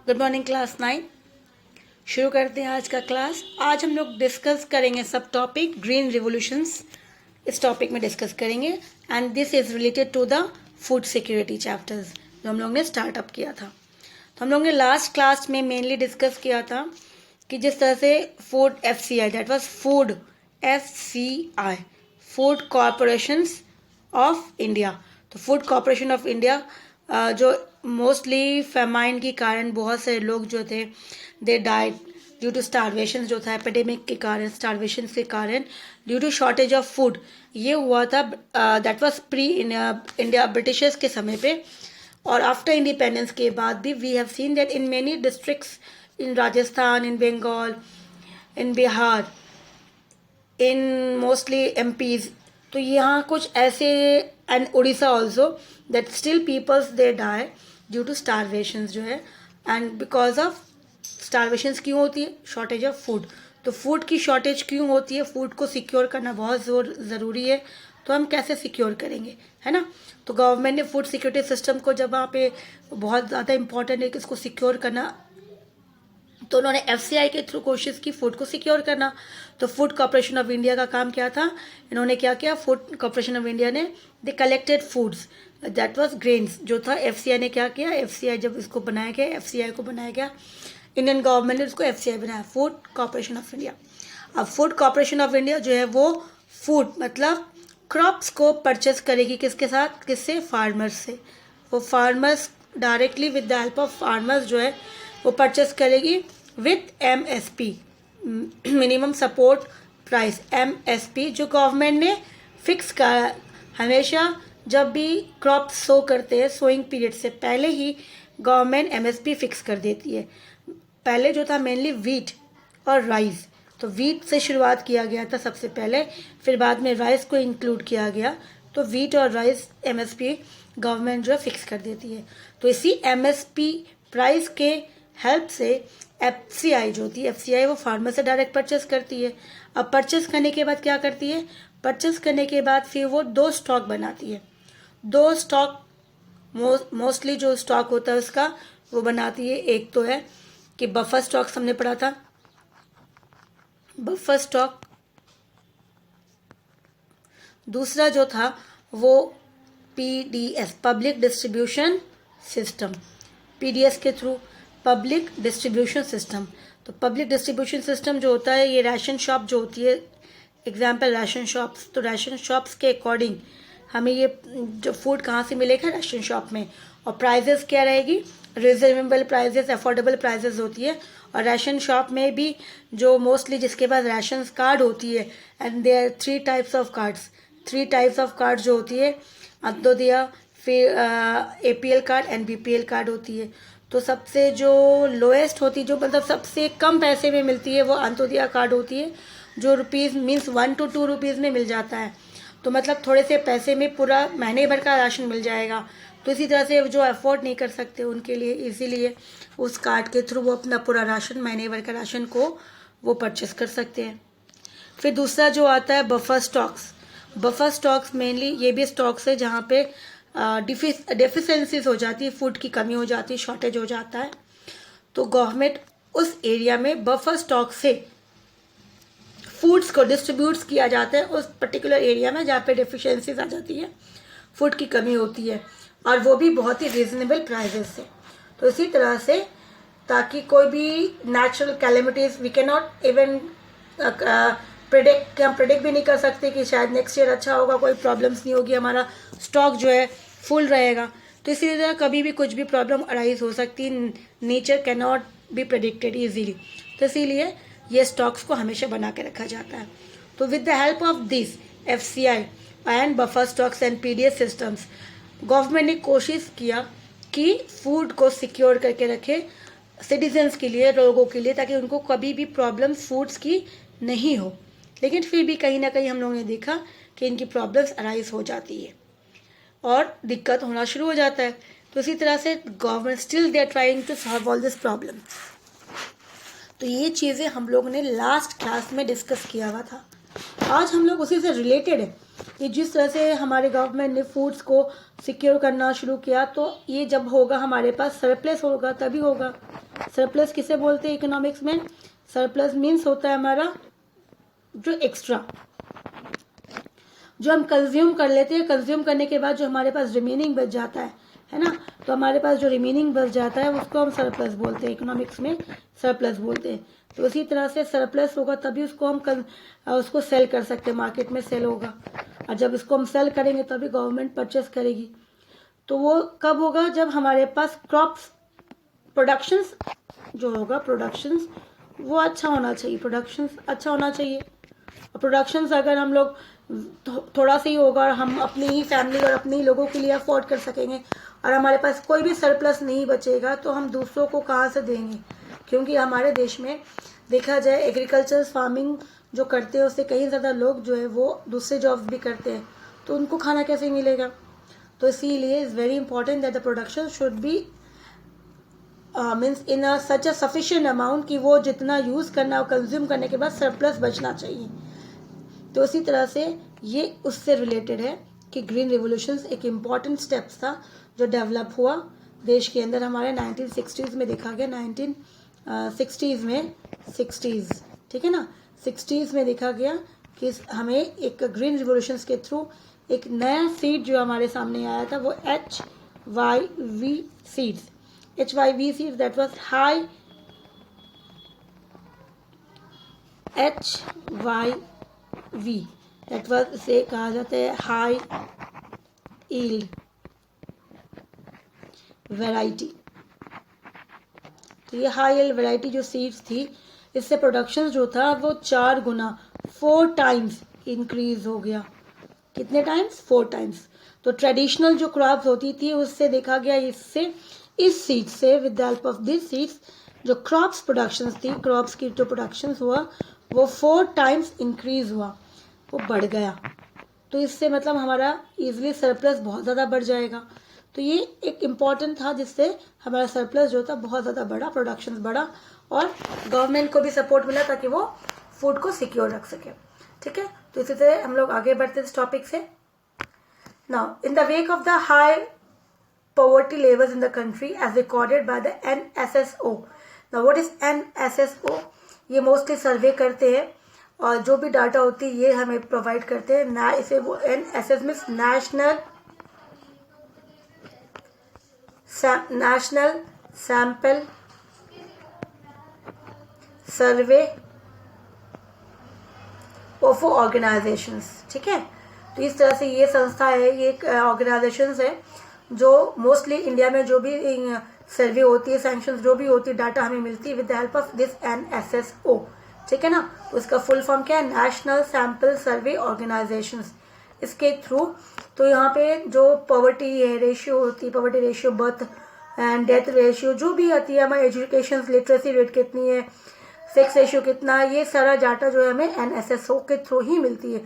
Good morning class 9। शुरू करते हैं आज का क्लास। आज हम लोग डिस्कस करेंगे सब टॉपिक ग्रीन रिवोल्यूशंस, इस टॉपिक में डिस्कस करेंगे and this is related to the food security chapters जो हम लोग ने स्टार्टअप किया था। तो हम लोग ने लास्ट क्लास में मेनली डिस्कस किया था कि जिस तरह से food FCI, that was food FCI, food corporations of India. तो फूड कॉरपोरेशन ऑफ इंडिया जो मोस्टली फेमाइन के कारण बहुत सारे लोग जो थे they died due to starvation, जो था एपिडेमिक के कारण, स्टारवेशन के कारण, due to shortage of food. ये हुआ था that was pre India Britishers के समय पे। और आफ्टर इंडिपेंडेंस के बाद भी we have seen that in many districts in Rajasthan, in Bengal, in Bihar, in mostly MPs, तो यहाँ कुछ ऐसे and Orissa also that still peoples they die due to starvations जो है। एंड बिकॉज ऑफ स्टारवेशंस क्यों होती है? Shortage of food. तो फूड की शॉर्टेज क्यों होती है? फूड को सिक्योर करना बहुत ज़रूरी है। तो हम कैसे सिक्योर करेंगे, है ना? तो गवर्नमेंट ने फूड सिक्योरिटी सिस्टम को जब वहाँ पे बहुत ज़्यादा इंपॉर्टेंट है कि इसको सिक्योर करना, तो उन्होंने FCI के थ्रू कोशिश की फूड को सिक्योर करना। तो फूड कॉर्पोरेशन ऑफ इंडिया का काम क्या था? इन्होंने क्या किया? फूड कॉर्पोरेशन ऑफ इंडिया ने they collected foods that was grains जो था। FCI ने क्या किया? FCI जब इसको बनाया गया, FCI को बनाया गया, इंडियन गवर्नमेंट ने उसको FCI बनाया, फूड कॉर्पोरेशन ऑफ इंडिया। अब फूड कॉर्पोरेशन ऑफ इंडिया जो है वो फूड मतलब क्रॉप्स को परचेस करेगी किसके साथ? किससे? फार्मर्स से। वो farmers directly with the help of farmers जो है वो परचेस करेगी with MSP, minimum support price, MSP, जो गवर्नमेंट ने फिक्स करा। हमेशा जब भी क्रॉप सो करते हैं, सोइंग पीरियड से पहले ही गवर्नमेंट MSP फिक्स कर देती है। पहले जो था मेनली वीट और राइस, तो वीट से शुरुआत किया गया था सबसे पहले, फिर बाद में राइस को इंक्लूड किया गया। तो वीट और राइस MSP गवर्नमेंट जो है फिक्स कर देती है। तो इसी MSP प्राइस के हेल्प से FCI जो होती है, FCI वो फार्मर से डायरेक्ट परचेस करती है। अब परचेस करने के बाद क्या करती है? परचेस करने के बाद फिर वो दो स्टॉक बनाती है। दो स्टॉक मोस्टली जो स्टॉक होता है उसका वो बनाती है। एक तो है कि बफर स्टॉक, हमने पढ़ा था बफर स्टॉक। दूसरा जो था वो PDS, public distribution system, PDS के थ्रू पब्लिक डिस्ट्रीब्यूशन सिस्टम। तो पब्लिक डिस्ट्रीब्यूशन सिस्टम जो होता है, ये राशन शॉप जो होती है, एग्जाम्पल राशन शॉप्स, तो राशन शॉप्स के अकॉर्डिंग हमें ये जो फूड कहाँ से मिलेगा? राशन शॉप में। और प्राइजेस क्या रहेगी? रिजनेबल प्राइजेस, अफोर्डेबल प्राइजेस होती है। और राशन शॉप में भी जो मोस्टली जिसके पास राशन कार्ड होती है, and there are 3 types of cards, 3 types of card जो होती है, अंत्योदया, फिर APL card and BPL card होती है। तो सबसे जो लोएस्ट होती, जो मतलब सबसे कम पैसे में मिलती है, वो अंत्योदया कार्ड होती है, जो रुपीज़ मीन्स 1 to 2 रुपीज़ में मिल जाता है। तो मतलब थोड़े से पैसे में पूरा महीने भर का राशन मिल जाएगा। तो इसी तरह से जो अफोर्ड नहीं कर सकते उनके लिए इसीलिए उस कार्ड के थ्रू वो अपना पूरा राशन, महीने भर का राशन को वो परचेस कर सकते हैं। फिर दूसरा जो आता है buffer stocks. Buffer stocks mainly ये भी स्टॉक्स है जहाँ पे डेफिशिएंसीज हो जाती है, फूड की कमी हो जाती है, शॉर्टेज हो जाता है। तो गवर्नमेंट उस एरिया में बफर स्टॉक से फूड्स को डिस्ट्रीब्यूट किया जाता है उस पर्टिकुलर एरिया में जहाँ पे डेफिशिएंसीज आ जाती है, फूड की कमी होती है, और वो भी बहुत ही रीजनेबल प्राइजेस से। तो इसी तरह से ताकि कोई भी natural calamities, we can not even predict, हम प्रेडिक्ट भी नहीं कर सकते कि शायद नेक्स्ट ईयर अच्छा होगा, कोई प्रॉब्लम्स नहीं होगी, हमारा स्टॉक जो है फुल रहेगा। तो इसी तरह कभी भी कुछ भी प्रॉब्लम अराइज हो सकती है, nature can not be predicted easily. तो इसीलिए ये स्टॉक्स को हमेशा बना के रखा जाता है। तो with the help of this FCI and buffer stocks and PDS systems, government ने कोशिश किया कि फूड को सिक्योर करके रखे सिटीजन्स के लिए, लोगों के लिए, ताकि उनको कभी भी प्रॉब्लम फूड्स की नहीं हो। लेकिन फिर भी कहीं ना कहीं हम लोगों ने देखा कि इनकी प्रॉब्लम्स अराइज हो जाती है और दिक्कत होना शुरू हो जाता है। तो इसी तरह से government still they are trying to solve all this problem. तो ये चीज़ें हम लोगों ने लास्ट क्लास में डिस्कस किया हुआ था। आज हम लोग उसी से रिलेटेड है कि जिस तरह से हमारे गवर्नमेंट ने फूड्स को सिक्योर करना शुरू किया, तो ये जब होगा हमारे पास सरप्लस होगा तभी होगा। सरप्लस किसे बोलते हैं इकोनॉमिक्स में? सरप्लस मीन्स होता है हमारा जो एक्स्ट्रा, जो हम कंज्यूम कर लेते हैं, कंज्यूम करने के बाद जो हमारे पास रिमेनिंग बच जाता है ना, तो हमारे पास जो रिमेनिंग बच जाता है उसको हम सरप्लस बोलते हैं, इकोनॉमिक्स में सरप्लस बोलते हैं। तो इसी तरह से सरप्लस होगा तभी उसको हम उसको सेल कर सकते हैं, मार्केट में सेल होगा, और जब इसको हम सेल करेंगे तभी गवर्नमेंट परचेस करेगी। तो वो कब होगा? जब हमारे पास क्रॉप्स प्रोडक्शंस जो होगा, प्रोडक्शंस वो अच्छा होना चाहिए, प्रोडक्शंस अच्छा होना चाहिए। और प्रोडक्शंस अगर हम लोग थोड़ा सा ही होगा और हम अपनी ही फैमिली और अपने ही लोगों के लिए अफोर्ड कर सकेंगे और हमारे पास कोई भी सरप्लस नहीं बचेगा तो हम दूसरों को कहाँ से देंगे? क्योंकि हमारे देश में देखा जाए एग्रीकल्चर फार्मिंग जो करते हैं उससे कहीं ज़्यादा लोग जो है वो दूसरे जॉब्स भी करते हैं, तो उनको खाना कैसे मिलेगा? तो इसीलिए is very important that the production should be means in such a sufficient amount कि वो जितना यूज़ करना और कंज्यूम करने के बाद सरप्लस बचना चाहिए। तो इसी तरह से ये उससे रिलेटेड है कि ग्रीन रिवोल्यूशन एक इम्पॉर्टेंट स्टेप्स था जो डेवलप हुआ देश के अंदर हमारे 1960s में देखा गया, 1960s में 60s, ठीक है ना, 60s में देखा गया कि हमें एक ग्रीन रिवोल्यूशंस के थ्रू एक नया सीड जो हमारे सामने आया था वो HYV seeds, HYV seeds that was high HYV that was, इसे कहा जाता है हाई यील्ड वैरायटी। तो ये हाई यील्ड वैरायटी जो सीड्स थी इससे प्रोडक्शन जो था वो 4 गुना 4 टाइम्स इंक्रीज हो गया। कितने टाइम्स? 4 टाइम्स। तो ट्रेडिशनल जो क्रॉप्स होती थी उससे देखा गया इससे, इस सीड से, with the help of this seeds जो क्रॉप्स प्रोडक्शन थी, क्रॉप्स की जो प्रोडक्शन हुआ वो 4 टाइम्स इंक्रीज हुआ, वो बढ़ गया। तो इससे मतलब हमारा इजीली सरप्लस बहुत ज़्यादा बढ़ जाएगा। तो ये एक इम्पॉर्टेंट था जिससे हमारा सरप्लस जो था बहुत ज़्यादा बढ़ा, प्रोडक्शन बढ़ा और गवर्नमेंट को भी सपोर्ट मिला ताकि वो फूड को सिक्योर रख सके। ठीक है, तो इसी तरह हम लोग आगे बढ़ते हैं इस टॉपिक से। Now in the wake of the high poverty levels in the country as recorded by the NSSO. Now what is NSSO? ये मोस्टली सर्वे करते हैं और जो भी डाटा होती है ये हमें प्रोवाइड करते हैं ना, इसे वो NSS means national sample survey of organisations. ठीक है, तो इस तरह से ये संस्था है, ये एक ऑर्गेनाइजेशंस है जो मोस्टली इंडिया में जो भी सर्वे होती है, सैंक्शंस जो भी होती है, डाटा हमें मिलती है with the help of this NSSO। ठीक है ना, तो इसका फुल फॉर्म क्या है? National sample survey organisations. इसके थ्रू तो यहाँ पे जो पॉवर्टी है रेशियो होती है, poverty ratio, birth and death ratio जो भी आती है, हमारी एजुकेशन लिटरेसी रेट कितनी है, सेक्स रेशियो कितना है, ये सारा डाटा जो है हमें NSSO के थ्रू ही मिलती है।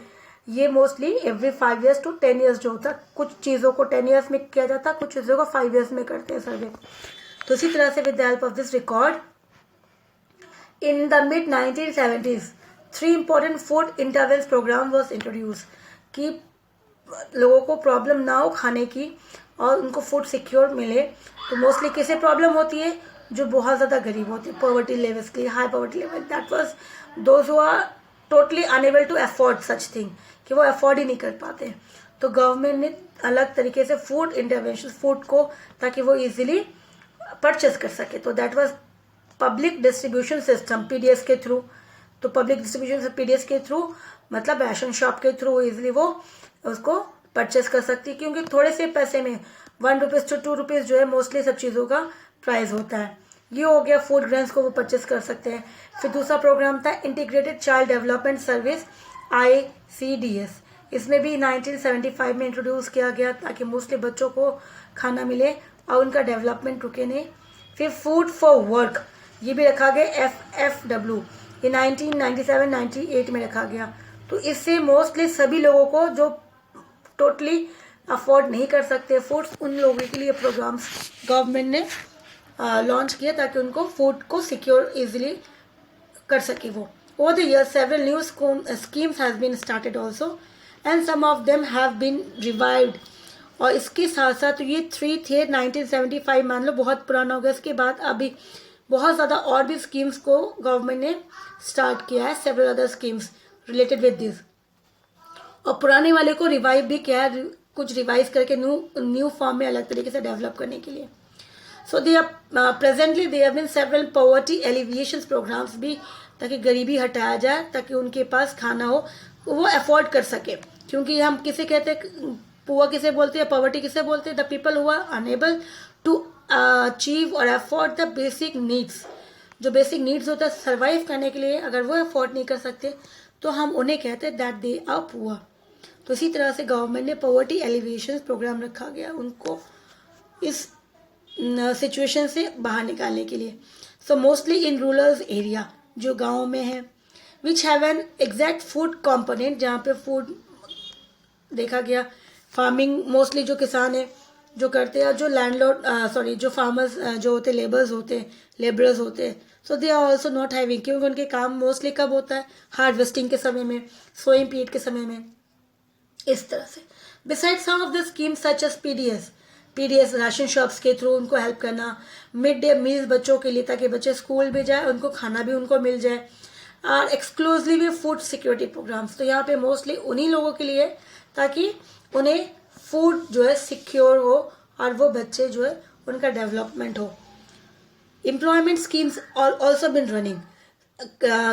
ये mostly every 5 years to 10 years जो होता है, कुछ चीज़ों को 10 years में किया जाता है, कुछ चीज़ों को 5 years में करते हैं सर्वे। तो इसी तरह से with the help of this record in the mid 1970s 3 important food intervention programme was introduce कि लोगों को प्रॉब्लम ना हो खाने की और उनको फूड सिक्योर मिले। तो मोस्टली किसे प्रॉब्लम होती है? जो बहुत ज़्यादा गरीब होते हैं, पॉवर्टी लेवल्स की, high poverty level, that was those who are totally unable to afford such thing, कि वो अफोर्ड ही नहीं कर पाते। तो गवर्नमेंट ने अलग तरीके से फूड इंटरवेंशन, फूड को ताकि वो इजीली परचेस कर सके, तो that was public distribution system PDS के थ्रू। तो पब्लिक डिस्ट्रीब्यूशन PDS के थ्रू मतलब राशन शॉप के थ्रू इजीली वो उसको परचेस कर सकती है, क्योंकि थोड़े से पैसे में 1 रुपीज़ to 2 रुपीज़ जो है मोस्टली सब चीज़ों का प्राइस होता है। ये हो गया फूड ग्रेन्स को वो परचेस कर सकते हैं। फिर दूसरा प्रोग्राम था integrated child development service ICDS। इसमें भी 1975 में इंट्रोड्यूस किया गया ताकि मोस्टली बच्चों को खाना मिले और उनका डेवलपमेंट रुके नहीं। फिर फूड फॉर वर्क ये भी रखा गया FFW, ये 1997-98 में रखा गया। तो इससे मोस्टली सभी लोगों को जो टोटली अफोर्ड नहीं कर सकते फूड्स, उन लोगों के लिए प्रोग्राम्स गवर्नमेंट ने लॉन्च किया ताकि उनको फूड को सिक्योर इजीली कर सके वो। Over the years, several new schemes has been started also, and some of them have been revived. और इसके साथ साथ ये 3 थे 1975, मान लो बहुत पुराना हो गया, इसके बाद अभी बहुत ज़्यादा और भी स्कीम्स को गवर्नमेंट ने स्टार्ट किया है, several other schemes related with this, और पुराने वाले को रिवाइव भी किया है, कुछ रिवाइव करके न्यू फॉर्म में अलग तरीके से डेवलप करने के लिए. So they are presently they have been several poverty alleviation programmes भी, ताकि गरीबी हटाया जाए, ताकि उनके पास खाना हो, वो अफोर्ड कर सके. क्योंकि हम किसे कहते हैं पुअर किसे बोलते हैं, पॉवर्टी किसे बोलते हैं, the people who are unable to achieve और अफोर्ड द बेसिक नीड्स. जो बेसिक नीड्स होता है सर्वाइव करने के लिए, अगर वो अफोर्ड नहीं कर सकते तो हम उन्हें कहते हैं दैट दे आर पुअर. तो इसी तरह से गवर्नमेंट ने पॉवर्टी एलिवेशन प्रोग्राम रखा गया उनको इस सिचुएशन से बाहर निकालने के लिए. So mostly in rural area, जो गाँव में है, which have an exact food component, जहाँ पे फूड देखा गया. फार्मिंग मोस्टली जो किसान है जो करते हैं, जो लैंडलॉर्ड जो फार्मर्स जो होते लेबरर्स होते हैं, so they are also not having, क्योंकि उनके काम मोस्टली कब होता है, हार्वेस्टिंग के समय में, सोइंग पीरियड के समय में, इस तरह से. Beside some of the schemes such as PDS ration shops के थ्रू उनको हेल्प करना, मिड डे मील्स बच्चों के लिए, ताकि बच्चे स्कूल भी जाए, उनको खाना भी उनको मिल जाए, और एक्सक्लूसिवली फूड सिक्योरिटी प्रोग्राम्स. तो यहाँ पे मोस्टली उन्हीं लोगों के लिए, ताकि उन्हें फूड जो है सिक्योर हो और वो बच्चे जो है उनका डेवलपमेंट हो. Employment schemes also been running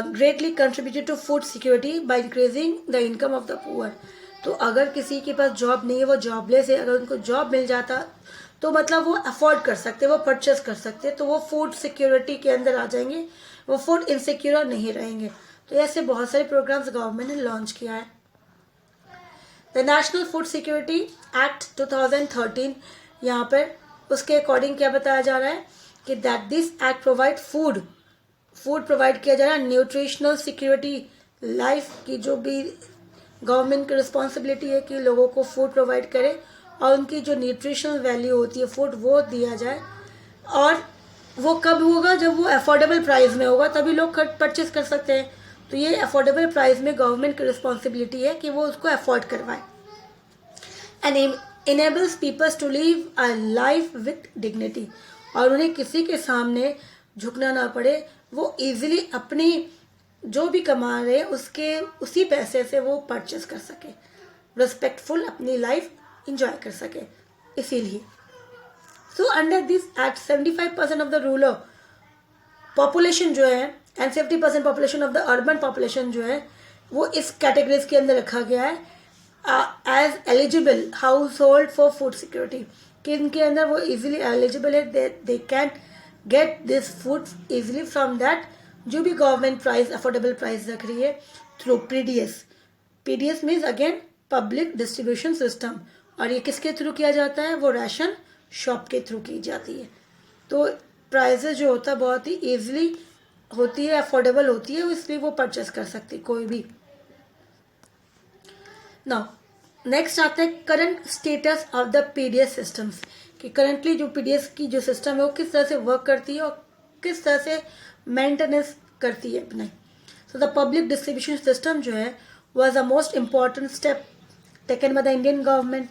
greatly contributed to food security by increasing the income of the poor. तो अगर किसी के पास जॉब नहीं है, वो जॉबलेस है, अगर उनको जॉब मिल जाता तो मतलब वो अफोर्ड कर सकते, वो परचेस कर सकते, तो वो फूड सिक्योरिटी के अंदर आ जाएंगे, वो फूड इनसिक्योर नहीं रहेंगे. तो ऐसे बहुत सारे प्रोग्राम्स गवर्नमेंट ने लॉन्च किया है. The national food security act 2013, यहाँ पर उसके अकॉर्डिंग क्या बताया जा रहा है कि that this act provide food provide किया जा रहा है, न्यूट्रिशनल सिक्योरिटी, लाइफ की जो भी गवर्नमेंट की रिस्पॉन्सिबिलिटी है कि लोगों को फूड प्रोवाइड करे, और उनकी जो न्यूट्रिशनल वैल्यू होती है फूड वो दिया जाए. और वो कब होगा, जब वो अफोर्डेबल प्राइस में होगा, तभी लोग परचेस कर सकते हैं. तो ये अफोर्डेबल प्राइस में गवर्नमेंट की रिस्पॉन्सिबिलिटी है कि वो उसको अफोर्ड करवाए. And enables people to live a life with dignity, और उन्हें किसी के सामने झुकना ना पड़े, वो इजीली अपनी जो भी कमा रहे उसके उसी पैसे से वो परचेस कर सके, रिस्पेक्टफुल अपनी लाइफ इंजॉय कर सके. इसीलिए so under this act 75% of the rural population जो है and 70% population of the urban population जो है वो इस कैटेगरीज के अंदर रखा गया है as eligible household for food security, कि इनके अंदर वो इजीली एलिजिबल है, they can get this food easily from that जो भी गवर्नमेंट प्राइस अफोर्डेबल प्राइस रख रही है through PDS means again public distribution system. और ये किसके थ्रू किया जाता है, वो राशन शॉप के थ्रू की जाती है. तो प्राइसेस जो होता है बहुत ही ईजिली होती है, अफोर्डेबल होती है, इसलिए वो परचेस कर सकती है कोई भी. नाउ नेक्स्ट आता है current status of the PDS systems, कि करंटली जो पीडीएस की जो सिस्टम है वो किस तरह से वर्क करती है और किस तरह से मेंटेनेंस करती है अपने. So the public distribution system जो है was the most important step taken by the Indian government,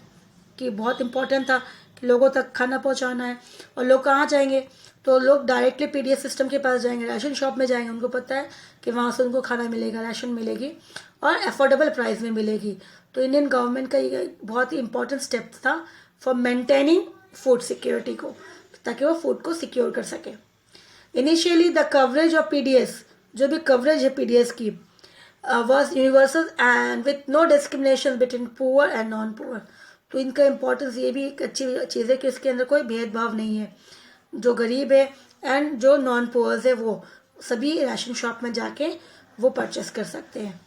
कि बहुत इंपॉर्टेंट था कि लोगों तक खाना पहुंचाना है. और लोग कहाँ जाएंगे, तो लोग डायरेक्टली पीडीएस सिस्टम के पास जाएंगे, राशन शॉप में जाएंगे, उनको पता है कि वहाँ से उनको खाना मिलेगा, राशन मिलेगी और अफोर्डेबल प्राइस में मिलेगी. तो इंडियन गवर्नमेंट का ये बहुत ही इंपॉर्टेंट स्टेप था फॉर मेंटेनिंग फूड सिक्योरिटी को, ताकि वो फूड को सिक्योर कर सके. Initially the coverage of PDS, जो भी कवरेज है पीडीएस की, was universal and with no discrimination between poor and non poor. तो इनका इम्पोर्टेंस ये भी एक अच्छी चीज़ है कि इसके अंदर कोई भेदभाव नहीं है, जो गरीब है एंड जो नॉन पुअर्स है वो सभी राशन शॉप में जाके वो परचेस कर सकते हैं.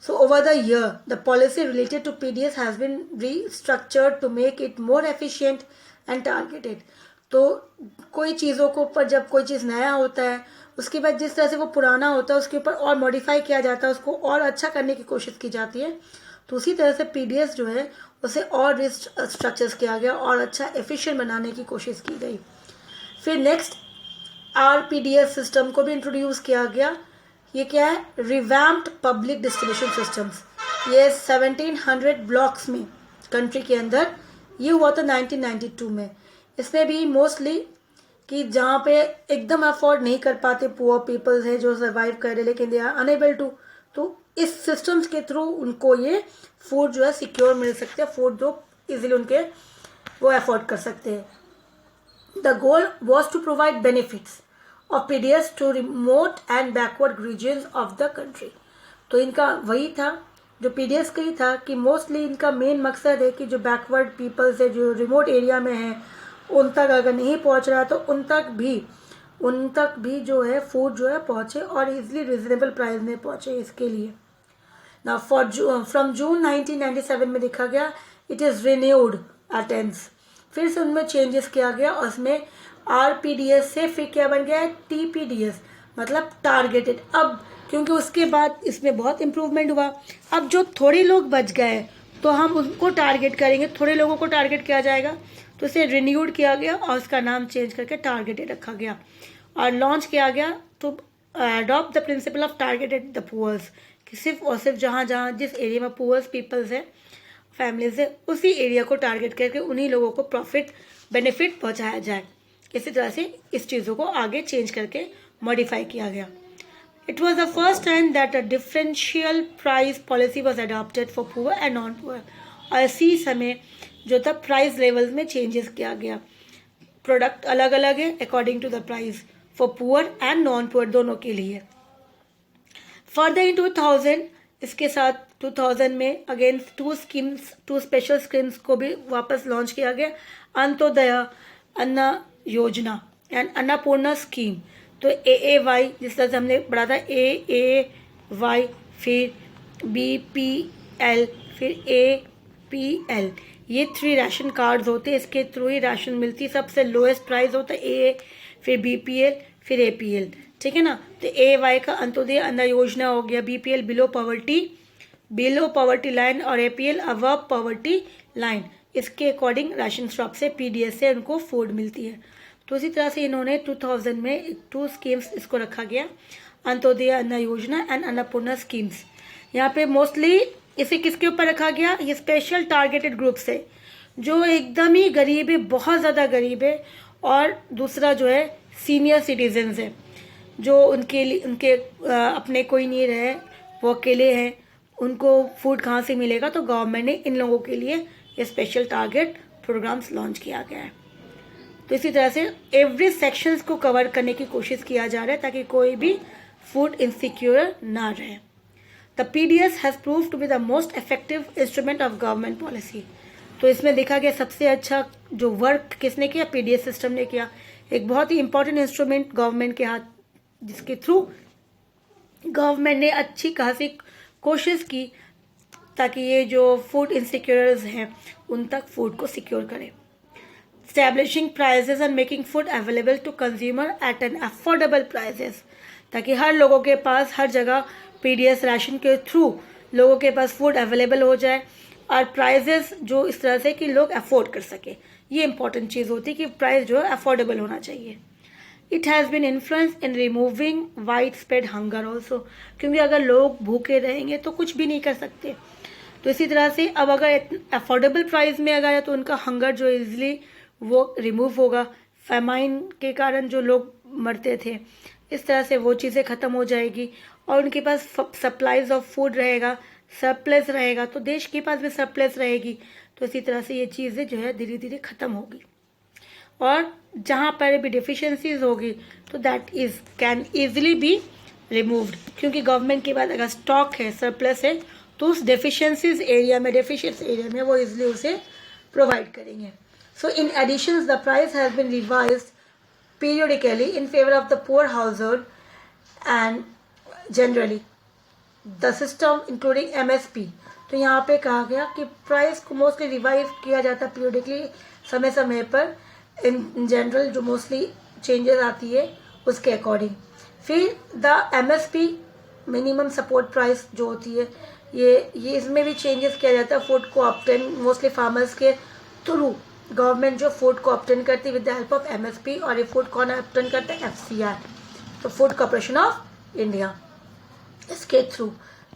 So over the year, the policy related to PDS has been restructured to make it more efficient and targeted. तो कोई चीज़ों को ऊपर जब कोई चीज़ नया होता है उसके बाद जिस तरह से वो पुराना होता है उसके ऊपर और मॉडिफाई किया जाता है, उसको और अच्छा करने की कोशिश की जाती है. तो उसी तरह से पीडीएस जो है उसे और रिस्ट्रक्चर्स किया गया और अच्छा एफिशिएंट बनाने की कोशिश की गई. फिर नेक्स्ट आरपीडीएस सिस्टम को भी इंट्रोड्यूस किया गया. ये क्या है, रिवैम्प्ड पब्लिक डिस्ट्रीब्यूशन सिस्टम्स. ये 1700 ब्लॉक्स में कंट्री के अंदर ये हुआ था 1992 में. इसमें भी मोस्टली कि जहाँ पे एकदम अफोर्ड नहीं कर पाते, पुअर पीपल्स है जो सर्वाइव कर रहे लेकिन दे आर अनेबल टू, तो इस सिस्टम्स के थ्रू उनको ये फूड जो है सिक्योर मिल सकते हैं, फूड जो इजीली उनके वो अफोर्ड कर सकते हैं. The goal was to provide benefits of PDS to remote and backward regions of the country. तो इनका वही था जो पीडीएस का ही था कि मोस्टली इनका मेन मकसद है कि जो बैकवर्ड पीपल्स है जो रिमोट एरिया में है उन तक अगर नहीं पहुंच रहा तो उन तक भी जो है फूड जो है पहुंचे और इजीली रिजनेबल प्राइस में पहुंचे. इसके लिए ना फ्रॉम जून 1997 में देखा गया इट इज़ रिन्यूड अटेम्प्ट्स, फिर से उनमें चेंजेस किया गया और उसमें आरपीडीएस से फिर क्या बन गया है टीपीडीएस, मतलब टारगेटेड. अब क्योंकि उसके बाद इसमें बहुत इम्प्रूवमेंट हुआ, अब जो थोड़े लोग बच गए तो हम उनको टारगेट करेंगे, थोड़े लोगों को टारगेट किया जाएगा, तो इसे रिन्यूड किया गया और उसका नाम चेंज करके टारगेटेड रखा गया और लॉन्च किया गया to adopt the principle of targeted the poors, कि सिर्फ और सिर्फ जहाँ जहाँ जिस एरिया में पुअर्स पीपल्स है, फैमिलीज है, उसी एरिया को टारगेट करके उन्हीं लोगों को बेनिफिट पहुँचाया जाए. इसी तरह से इस चीज़ों को आगे चेंज करके मॉडिफाई किया गया. It was the first time that a differential price policy was adopted for poor and non-poor. और इसी समय जो था प्राइस लेवल्स में चेंजेस किया गया. प्रोडक्ट अलग अलग है according to the price for poor and non poor दोनों के लिए. फर्दर इन 2000 इसके साथ 2000 में अगेन टू स्पेशल स्कीम्स को भी वापस लॉन्च किया गया. अंत्योदय अन्न योजना एंड अन्नपूर्णा स्कीम. तो AAY जिस तरह से हमने पढ़ा था AAY, फिर BPL, फिर APL, ये 3 राशन कार्ड्स होते हैं, इसके थ्रू ही राशन मिलती है. सबसे लोएस्ट प्राइस होता है AA, फिर BPL, फिर APL, ठीक है ना. तो AAY का अंत्योदय अन्न योजना हो गया, BPL बिलो पॉवर्टी लाइन और APL अबव पॉवर्टी लाइन. इसके अकॉर्डिंग राशन शॉप से पीडीएस से उनको फूड मिलती है. तो इसी तरह से इन्होंने 2000 में 2 स्कीम्स इसको रखा गया, अंत्योदय अन्न योजना एंड अन्नपूर्णा स्कीम्स. यहाँ पे मोस्टली इसे किसके ऊपर रखा गया, ये स्पेशल टारगेटेड ग्रुप्स है जो एकदम ही गरीब है, बहुत ज़्यादा गरीब है, और दूसरा जो है सीनियर सिटीजन्स है जो उनके अपने कोई नहीं रहे, वो अकेले हैं, उनको फूड कहाँ से मिलेगा. तो गवर्नमेंट ने इन लोगों के लिए ये स्पेशल टारगेट प्रोग्राम्स लॉन्च किया गया है. तो इसी तरह से एवरी सेक्शंस को कवर करने की कोशिश किया जा रहा है ताकि कोई भी फूड इनसिक्योर ना रहे. The PDS has prove to be the most effective instrument of government policy. तो इसमें देखा गया सबसे अच्छा जो वर्क किसने किया, पीडीएस सिस्टम ने किया. एक बहुत ही इंपॉर्टेंट इंस्ट्रूमेंट गवर्नमेंट के हाथ, जिसके थ्रू गवर्नमेंट ने अच्छी खासी कोशिश की ताकि ये जो फूड इनसिक्योर्स हैं उन तक फूड को सिक्योर करें. Establishing prices and making food available to consumer at an affordable prices, ताकि हर लोगों के पास हर जगह पीडीएस राशन के थ्रू लोगों के पास फूड अवेलेबल हो जाए और प्राइजेस जो इस तरह से कि लोग अफोर्ड कर सके. ये इंपॉर्टेंट चीज़ होती है कि प्राइस जो है अफोर्डेबल होना चाहिए. It has been influence in removing wide spread hunger also, क्योंकि अगर लोग भूखे रहेंगे तो कुछ भी नहीं कर सकते. तो इसी तरह से अब अगर अफोर्डेबल प्राइस में अगर है तो उनका हंगर जो इजली वो रिमूव होगा. फेमाइन के कारण जो लोग मरते थे, इस तरह से वो चीज़ें ख़त्म हो जाएगी और उनके पास सप्लाईज ऑफ फूड रहेगा, सरप्लस रहेगा, तो देश के पास भी सरप्लस रहेगी. तो इसी तरह से ये चीज़ें जो है धीरे धीरे ख़त्म होगी और जहाँ पर भी डिफिशेंसीज होगी तो that is can easily be removed, क्योंकि गवर्नमेंट के पास अगर स्टॉक है, सरप्लस है, तो उस डेफिशिएंसी एरिया में वो इजिली उसे प्रोवाइड करेंगे. So in addition, the price has been revised periodically in favor of the poor household and generally the system including MSP. तो यहाँ पे कहा गया कि प्राइस को मोस्टली रिवाइज किया जाता है पीरियडिकली, समय समय पर, इन जनरल जो मोस्टली चेंजेस आती है उसके अकॉर्डिंग. फिर the MSP minimum support price जो होती है ये इसमें भी चेंजेस किया जाता है. फूड को ऑब्टेन मोस्टली फार्मर्स के थ्रू गवर्नमेंट जो फूड को ऑब्टेन करती है with the help of MSP, और ये फूड कौन ऑब्टेन करता है, FCI, तो फूड कॉर्पोरेशन ऑफ इंडिया, इसके थ्रू.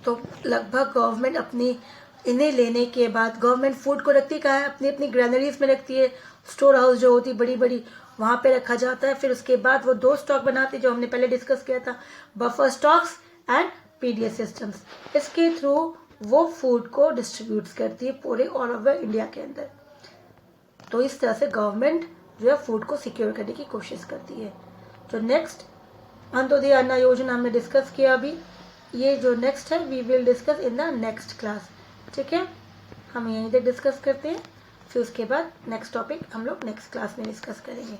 तो लगभग गवर्नमेंट अपनी इन्हें लेने के बाद गवर्नमेंट फूड को रखती कहाँ है, अपनी अपनी ग्रैनरीज में रखती है, स्टोर हाउस जो होती बड़ी बड़ी, वहाँ पे रखा जाता है। फिर उसके बाद वो 2 स्टॉक बनाते हैं जो हमने पहले डिस्कस किया था, buffer stocks and PDS systems. इसके थ्रू वो फूड को डिस्ट्रीब्यूट करती है पूरे ऑल ओवर इंडिया के अंदर। तो इस तरह से गवर्नमेंट जो है फूड को सिक्योर करने की कोशिश करती है। जो नेक्स्ट अंत्योदय अन्न योजना हमने डिस्कस किया अभी, ये जो नेक्स्ट है we will discuss in the next class. ठीक है, हम यहीं तक डिस्कस करते हैं, फिर उसके बाद नेक्स्ट टॉपिक हम लोग नेक्स्ट क्लास में डिस्कस करेंगे।